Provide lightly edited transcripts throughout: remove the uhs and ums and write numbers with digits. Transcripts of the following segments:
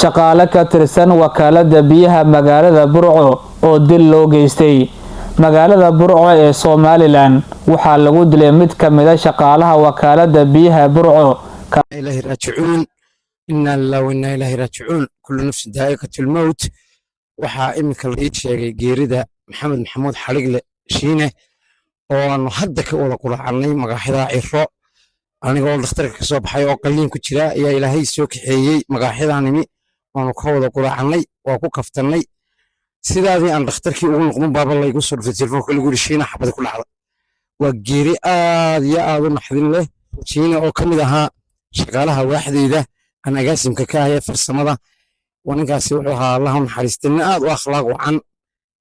shaqaale ka tirsan wakaalada biyaha magaalada Burco oo dil loo geystay. Magaalada Burco ee Somaliland waxaa lagu dilay mid ka mid ah shaqaalaha wakaalada biyaha Burco. إلهي راجعون إنا لله وإنا إليه راجعون كل نفس ذائقة الموت waxaa imika la sheegay geerida maxamed maxamuud xaligle shiine oo aan hadda ka wada quraacnay magaxida Ciro anigoo dhakhtarka ka soo baxay oo qalliin ku jira ayaa ilaahay soo kaxeeyay magaxidaanimi waanu ka wada quraacnay waa ku kaftanay sidaadii aan dhakhtarkii ugu noqon baaba la igu soo dhufay telefoonka lagu shiina xabad ku dhacday waa geeri aad iyo aad u naxdin leh shiine oo kamid ahaa shaqaalaha waaxdeeda aan agaasimka ka ahay farsamada ونكاسي وحها اللهم حريستنا وأخلاق وعن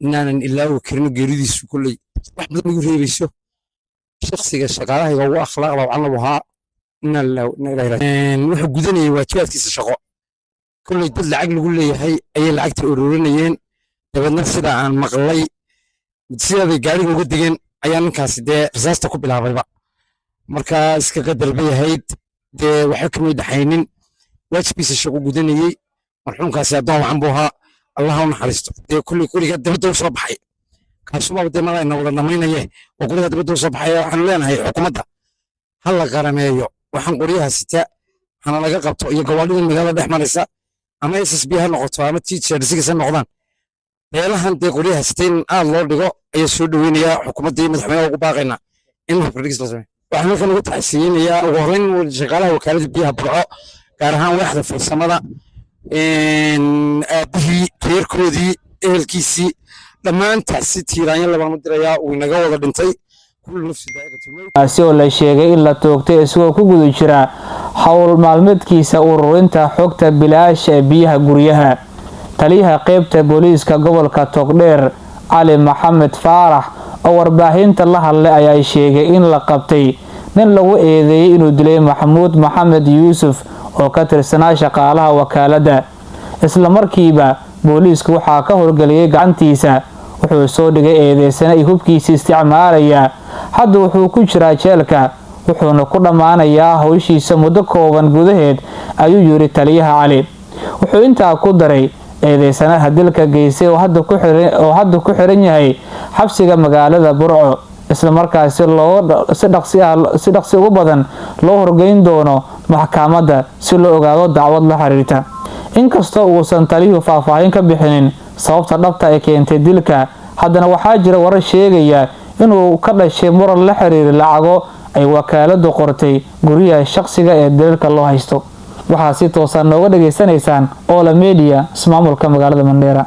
إننا إلا وكرنا جريدي كلي واحد من يقول شخصي الشقالة هو أخلاق وعن وها إن الله نروح جدني وتوات كيس الشقاء كل يدل العقل يقول لي هي أي العقل الأورونيين تبى نفس ده عن مغلي بتصير بجاري وجدين أيام كاس ده رزاز تقبل العربة مركز كقدر بيه هيد ده وحكم يدحينين واتش بيس الشقاء جدني مرحوم كاسي أدوه عن بوها اللهم حريستو دي كل قد بدو صبحي كاسوما بدي مالا إنه ولا نمينا يه وكل قد بدو صبحي وحن لين هاي حكومتها هلا قرميو وحن قريها ستاء حنا لقى قبطو إيه قوالين المقالة دح مرسا أما يسس بيها نقطة أما تيتشير سيكسا نقضان يلاهن دي قريها ستين الله دقو أي سود وين يا حكومتي مدحمية وقباقنا إنه فريقس لازمي وحنا كانوا تحسين يا وغرين والشغالة وكالة بيها برعو كارهان واحدة في السماء إن أبيه غير كودي الكيسي لما أنت حسيت هيرانيا لما مدريا ونجاوا بنتي كل نفس ذائقة أسيو لا شيء إلا توقتي سو كوجود جرا حول معلومات كيسة أورنتا حكت بلاش بيها جريها تليها قيبت بوليس كقبل كتقدير علي محمد فارح أو أربعين الله اللي أي شيء إن لقبتي من لو إذا إنه دلي محمد يوسف oo ka tirsanaa shaqaalaha wakaalada isla markiiba booliisku waxa ka horgaliyay gacantiisa wuxuu soo dhigay eedeysana ay hubkiisa isticmaalaya hadda wuxuu ku jiraa jeelka wuxuuna ku dhamaanayaa hawshiisa muddo kooban gudaheed ayuu yiri taliyaha Cali wuxuu intaa ku daray eedeysanaha dilka geysay oo hadda ku xiran yahay xabsiga magaalada Burco isla markaas si dhaqsi ugu badan loo horgeyn doono maxkamadda si loo ogaado dacwad la xiriirta inkastoo uusan taliyuhu faahfaahin ka bixinin sababta dhabta ay keentay dilka haddana waxaa jira warar sheegaya inuu ka dhashay muran la xiriir lacago ay wakaaladu qortay guriyaha shakhsiga ee dilka loo haysto waxaa si toosan nooga dhageysanaysaan Ola Media ismaamulka magaalada Mandera.